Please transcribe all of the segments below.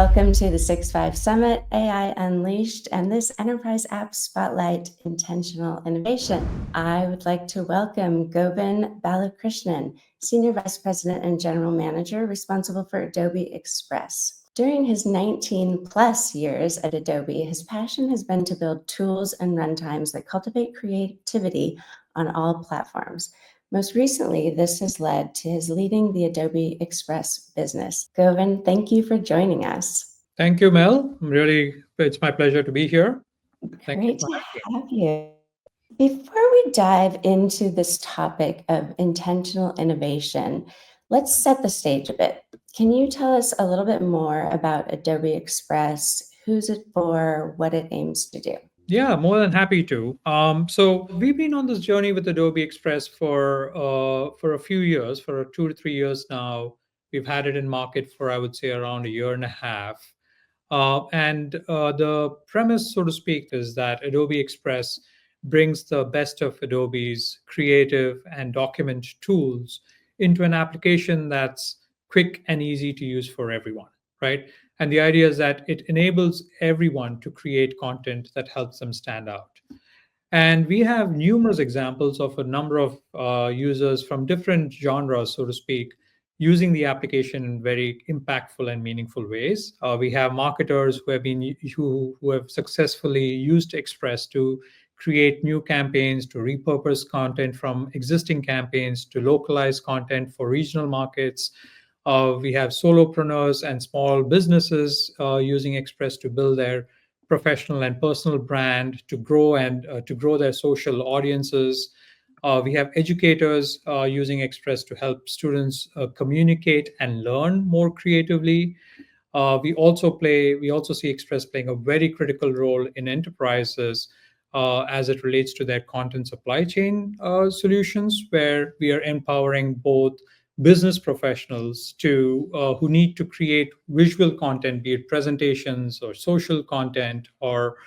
Welcome to the 6.5 Summit, AI Unleashed, and this Enterprise App Spotlight Intentional Innovation. I would like to welcome Govind Balakrishnan, Senior Vice President and General Manager responsible for Adobe Express. During his 19 plus years at Adobe, his passion has been to build tools and runtimes that cultivate creativity on all platforms. Most recently, this has led to his leading the Adobe Express business. Govind, thank you for joining us. Thank you, Mel. It's my pleasure to be here. Thank you Great for to having have you. Before we dive into this topic of intentional innovation, let's set the stage a bit. Can you tell us a little bit more about Adobe Express, who's it for, what it aims to do? Yeah, more than happy to. So we've been on this journey with Adobe Express for a few years, for 2 to 3 years now. We've had it in market for, I would say, around a year and a half. And the premise, so to speak, is that Adobe Express brings the best of Adobe's creative and document tools into an application that's quick and easy to use for everyone, right? And the idea is that it enables everyone to create content that helps them stand out. And we have numerous examples of a number of users from different genres, so to speak, using the application in very impactful and meaningful ways. We have marketers who have successfully used Express to create new campaigns, to repurpose content from existing campaigns, to localize content for regional markets. We have solopreneurs and small businesses using Express to build their professional and personal brand, to grow their social audiences. We have educators using Express to help students communicate and learn more creatively. We also see Express playing a very critical role in enterprises as it relates to their content supply chain solutions, where we are empowering both business professionals who need to create visual content, be it presentations or social content or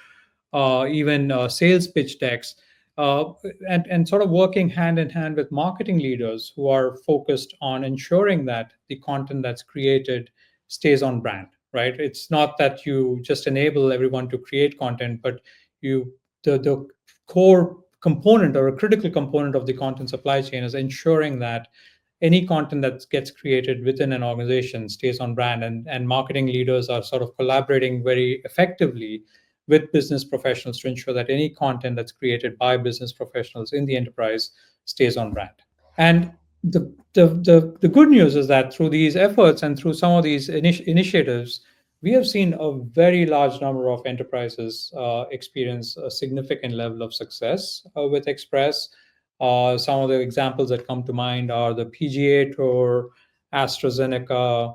even sales pitch decks, and sort of working hand in hand with marketing leaders who are focused on ensuring that the content that's created stays on brand, right? It's not that you just enable everyone to create content, but the core component or a critical component of the content supply chain is ensuring that any content that gets created within an organization stays on brand, and marketing leaders are sort of collaborating very effectively with business professionals to ensure that any content that's created by business professionals in the enterprise stays on brand. And the good news is that through these efforts and through some of these initiatives, we have seen a very large number of enterprises experience a significant level of success with Express. Some of the examples that come to mind are the PGA Tour, AstraZeneca,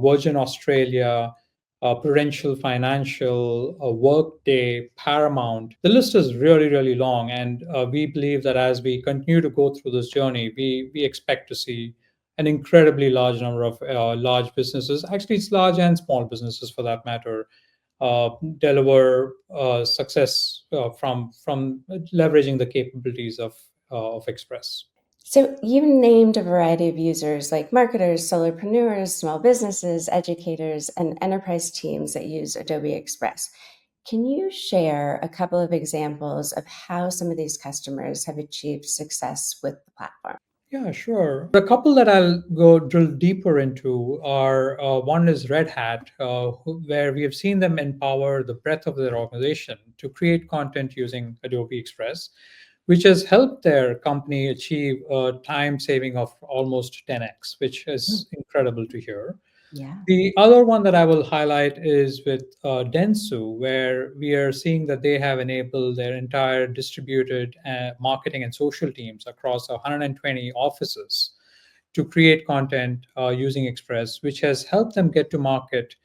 Virgin Australia, Prudential Financial, Workday, Paramount. The list is really, really long. And we believe that as we continue to go through this journey, we expect to see an incredibly large number of large businesses, actually, it's large and small businesses for that matter, deliver success from leveraging the capabilities of Express. So you named a variety of users like marketers, solopreneurs, small businesses, educators, and enterprise teams that use Adobe Express. Can you share a couple of examples of how some of these customers have achieved success with the platform? Yeah, sure. A couple that I'll go drill deeper into are one is Red Hat, where we have seen them empower the breadth of their organization to create content using Adobe Express, which has helped their company achieve a time saving of almost 10x, which is incredible to hear. Yeah. The other one that I will highlight is with Dentsu, where we are seeing that they have enabled their entire distributed marketing and social teams across 120 offices to create content using Express, which has helped them get to market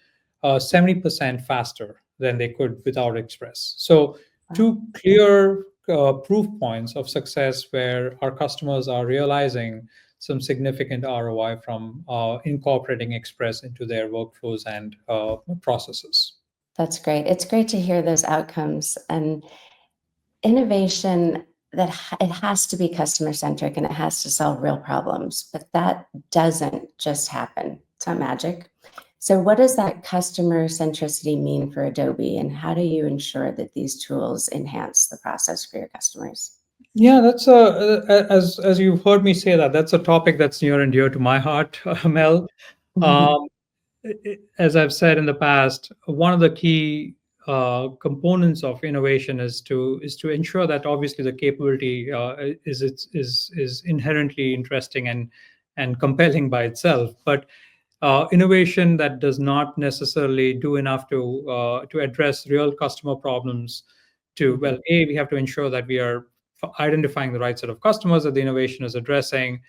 70% faster than they could without Express. So, two clear proof points of success where our customers are realizing some significant ROI from incorporating Express into their workflows and processes. That's great. It's great to hear those outcomes and innovation that it has to be customer centric and it has to solve real problems, but that doesn't just happen. It's not magic. So what does that customer centricity mean for Adobe, and how do you ensure that these tools enhance the process for your customers? Yeah, that's as you've heard me say that, that's a topic that's near and dear to my heart, Mel. Um, as I've said in the past, one of the key components of innovation is to ensure that obviously the capability is inherently interesting and compelling by itself, but innovation that does not necessarily do enough to address real customer problems. Well, we have to ensure that we are identifying the right set of customers that the innovation is addressing,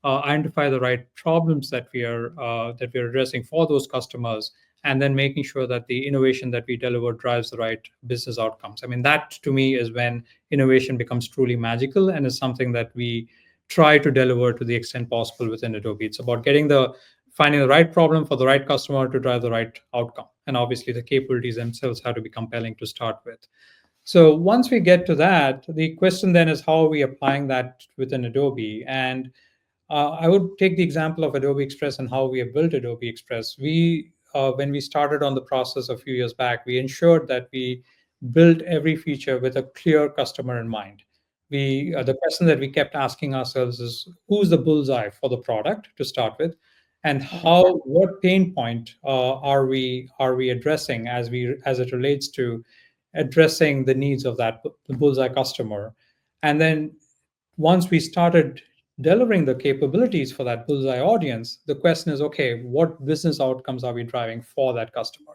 identify the right problems that we are addressing for those customers, and then making sure that the innovation that we deliver drives the right business outcomes. I mean, that to me is when innovation becomes truly magical and is something that we try to deliver to the extent possible within Adobe. It's about finding the right problem for the right customer to drive the right outcome, and obviously the capabilities themselves have to be compelling to start with. So once we get to that, the question then is, how are we applying that within Adobe? And I would take the example of Adobe Express and how we have built Adobe Express. When we started on the process a few years back, we ensured that we built every feature with a clear customer in mind. The question that we kept asking ourselves is, who's the bullseye for the product to start with, and what pain point are we addressing as it relates to addressing the needs of that bullseye customer. And then once we started delivering the capabilities for that bullseye audience, the question is, okay, what business outcomes are we driving for that customer?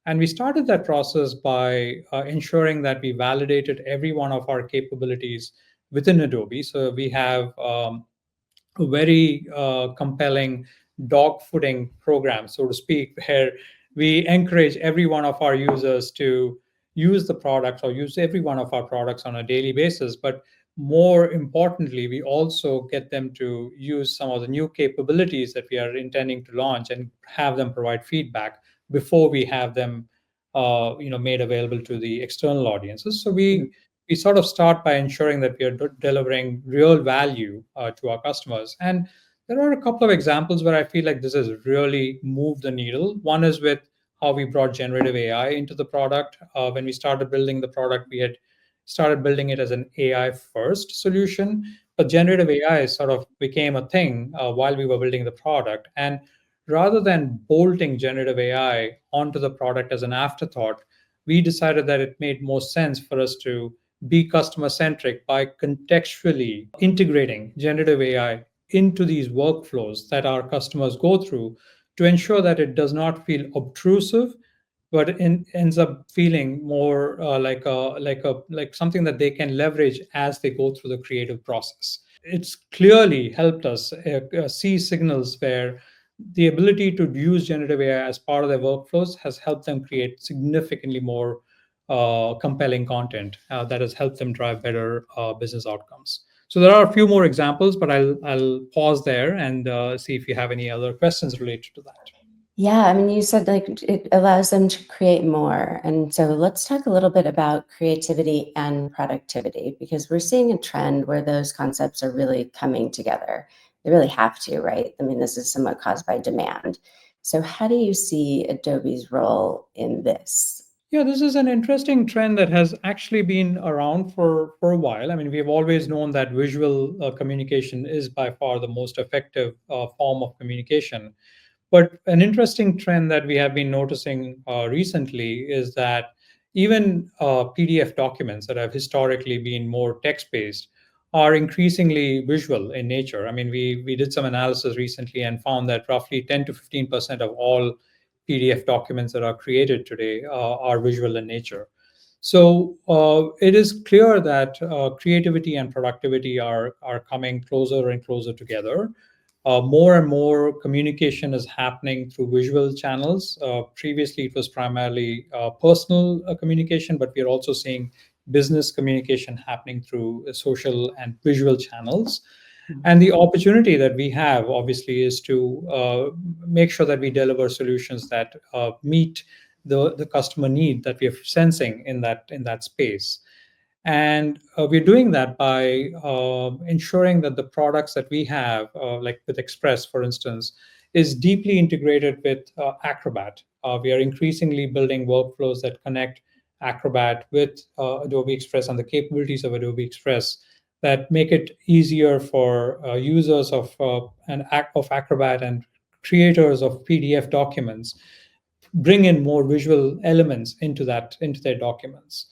And we started that process by ensuring that we validated every one of our capabilities within Adobe. So we have a very compelling dog footing program, so to speak, where we encourage every one of our users to use the products or use every one of our products on a daily basis. But more importantly, we also get them to use some of the new capabilities that we are intending to launch and have them provide feedback before we have them made available to the external audiences. So we sort of start by ensuring that we are delivering real value to our customers. And there are a couple of examples where I feel like this has really moved the needle. One is with how we brought generative AI into the product. When we started building the product, we had started building it as an AI first solution, but generative AI sort of became a thing while we were building the product. And rather than bolting generative AI onto the product as an afterthought, we decided that it made more sense for us to be customer centric by contextually integrating generative AI into these workflows that our customers go through, to ensure that it does not feel obtrusive, but ends up feeling more like something that they can leverage as they go through the creative process. It's clearly helped us see signals where the ability to use generative AI as part of their workflows has helped them create significantly more compelling content that has helped them drive better business outcomes. So there are a few more examples, but I'll pause there and see if you have any other questions related to that. Yeah, I mean, you said like it allows them to create more. And so let's talk a little bit about creativity and productivity, because we're seeing a trend where those concepts are really coming together. They really have to, right? I mean, this is somewhat caused by demand. So how do you see Adobe's role in this? Yeah, this is an interesting trend that has actually been around for a while. I mean, we've always known that visual communication is by far the most effective form of communication. But an interesting trend that we have been noticing recently is that even PDF documents that have historically been more text-based are increasingly visual in nature. I mean, we did some analysis recently and found that roughly 10 to 15% of all PDF documents that are created today are visual in nature. So it is clear that creativity and productivity are coming closer and closer together. More and more communication is happening through visual channels. Previously, it was primarily personal communication, but we are also seeing business communication happening through social and visual channels. And the opportunity that we have, obviously, is to make sure that we deliver solutions that meet the customer need that we are sensing in that space. And we're doing that by ensuring that the products that we have, like with Express, for instance, is deeply integrated with Acrobat. We are increasingly building workflows that connect Acrobat with Adobe Express and the capabilities of Adobe Express that make it easier for users of Acrobat and creators of PDF documents bring in more visual elements into their documents.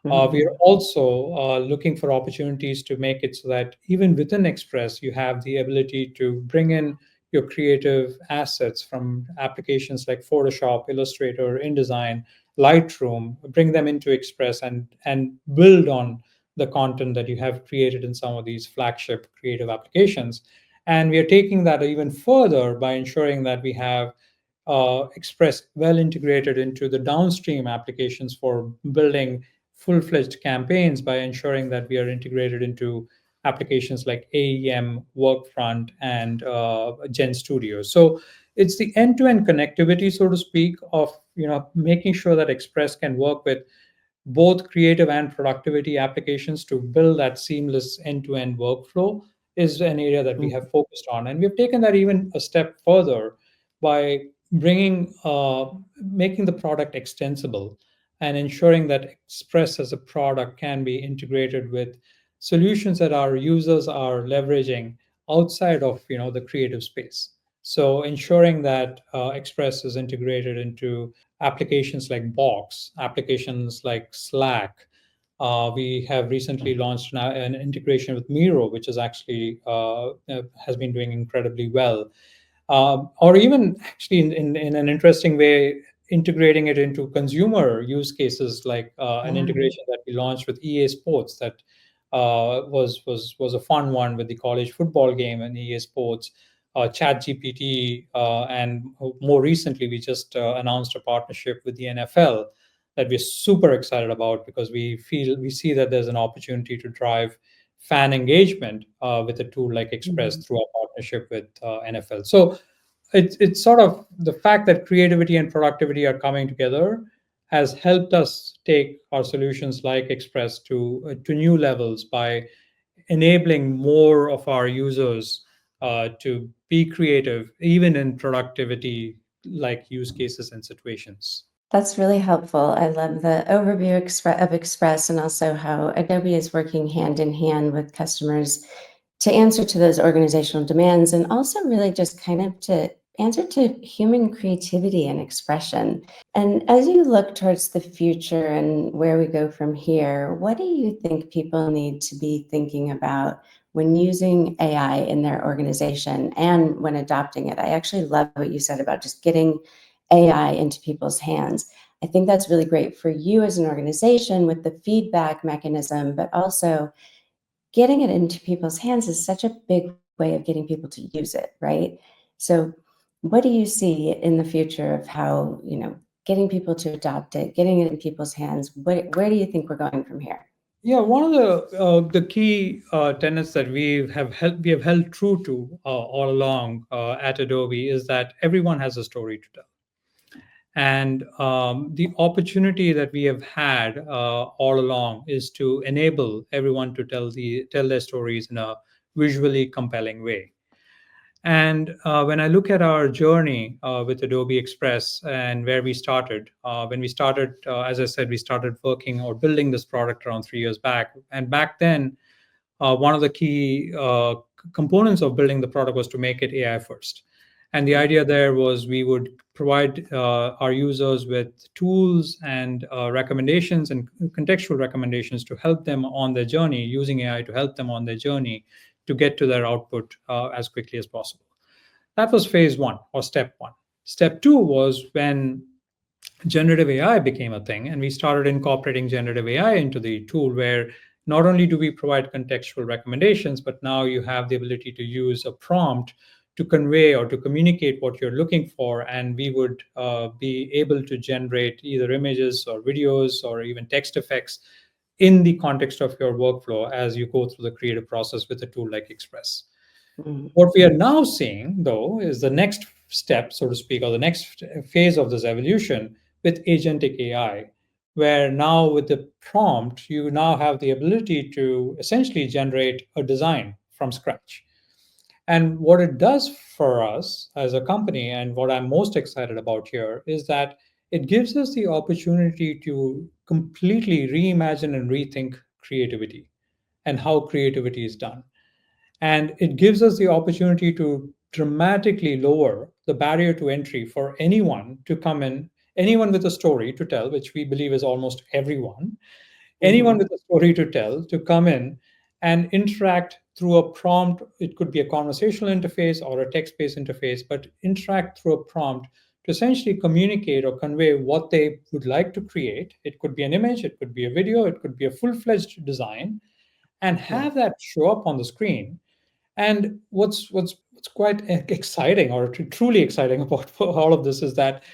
We are Mhm. also looking for opportunities to make it so that even within Express, you have the ability to bring in your creative assets from applications like Photoshop, Illustrator, InDesign, Lightroom, bring them into Express and build on the content that you have created in some of these flagship creative applications. And we are taking that even further by ensuring that we have Express well integrated into the downstream applications for building full-fledged campaigns by ensuring that we are integrated into applications like AEM, Workfront, and Gen Studio. So it's the end-to-end connectivity, so to speak, of making sure that Express can work with both creative and productivity applications to build that seamless end-to-end workflow is an area that we have focused on. And we've taken that even a step further by making the product extensible and ensuring that Express as a product can be integrated with solutions that our users are leveraging outside of the creative space. So ensuring that Express is integrated into applications like Box, applications like Slack. We have recently launched an integration with Miro, which is actually has been doing incredibly well. Or even actually in an interesting way, integrating it into consumer use cases like an Yeah. integration that we launched with EA Sports that was a fun one with the college football game and EA Sports, ChatGPT, and more recently we just announced a partnership with the NFL that we're super excited about because we see that there's an opportunity to drive fan engagement with a tool like Express Mhm. through our partnership with NFL. So it's sort of the fact that creativity and productivity are coming together has helped us take our solutions like Express to new levels by enabling more of our users to be creative, even in productivity like use cases and situations. That's really helpful. I love the overview of Express and also how Adobe is working hand in hand with customers to answer to those organizational demands and also really just kind of to answer to human creativity and expression. And as you look towards the future and where we go from here, what do you think people need to be thinking about when using AI in their organization and when adopting it? I actually love what you said about just getting AI into people's hands. I think that's really great for you as an organization with the feedback mechanism, but also getting it into people's hands is such a big way of getting people to use it, right? So, what do you see in the future of how, getting people to adopt it, getting it in people's hands? Where do you think we're going from here? Yeah, one of the key tenets that we have held true to all along at Adobe is that everyone has a story to tell. And the opportunity that we have had all along is to enable everyone to tell their stories in a visually compelling way. And when I look at our journey with Adobe Express and where we started, when we started, as I said, we started working or building this product around 3 years back. And back then, one of the key components of building the product was to make it AI first. And the idea there was we would provide our users with tools and recommendations and contextual recommendations to help them on their journey, using AI to help them on their journey to get to their output as quickly as possible. That was phase one or step one. Step two was when generative AI became a thing, and we started incorporating generative AI into the tool where not only do we provide contextual recommendations, but now you have the ability to use a prompt to convey or to communicate what you're looking for. And we would be able to generate either images or videos or even text effects in the context of your workflow as you go through the creative process with a tool like Express. Mm. What we are now seeing, though, is the next step, so to speak, or the next phase of this evolution with agentic AI, where now with the prompt, you now have the ability to essentially generate a design from scratch. And what it does for us as a company, and what I'm most excited about here, is that it gives us the opportunity to completely reimagine and rethink creativity and how creativity is done. And it gives us the opportunity to dramatically lower the barrier to entry for anyone to come in, anyone with a story to tell, which we believe is almost everyone, anyone Mhm. with a story to tell to come in and interact through a prompt. It could be a conversational interface or a text-based interface, but interact through a prompt to essentially communicate or convey what they would like to create. It could be an image, it could be a video, it could be a full-fledged design, and Yeah. have that show up on the screen. And what's quite exciting, or truly exciting, about all of this is that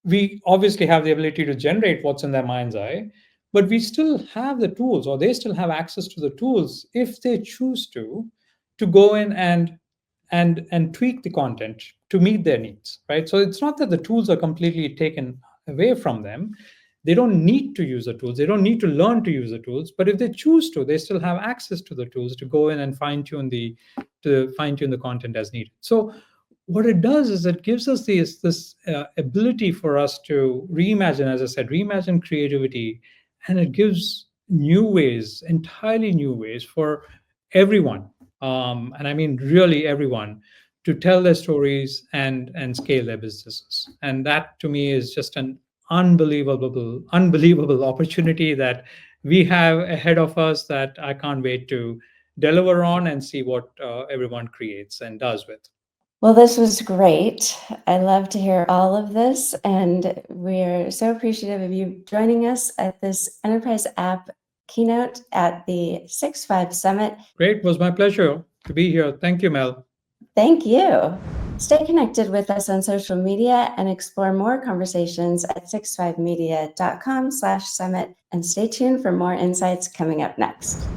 we obviously have the ability to generate what's in their mind's eye, but we still have the tools, or they still have access to the tools if they choose to go in and tweak the content to meet their needs, right? So it's not that the tools are completely taken away from them. They don't need to use the tools, they don't need to learn to use the tools, but if they choose to, they still have access to the tools to go in and fine tune the content as needed. So what it does is it gives us this ability for us to reimagine, as I said, reimagine creativity, and it gives new ways, entirely new ways for everyone, and I mean really everyone, to tell their stories and scale their businesses. And that to me is just an unbelievable opportunity that we have ahead of us, that I can't wait to deliver on and see what everyone creates and does with. Well, this was great. I love to hear all of this, and we're so appreciative of you joining us at this Enterprise App keynote at the 6.5 Summit. Great, was my pleasure to be here. Thank you, Mel. Thank you. Stay connected with us on social media and explore more conversations at 65media.com/summit, and stay tuned for more insights coming up next.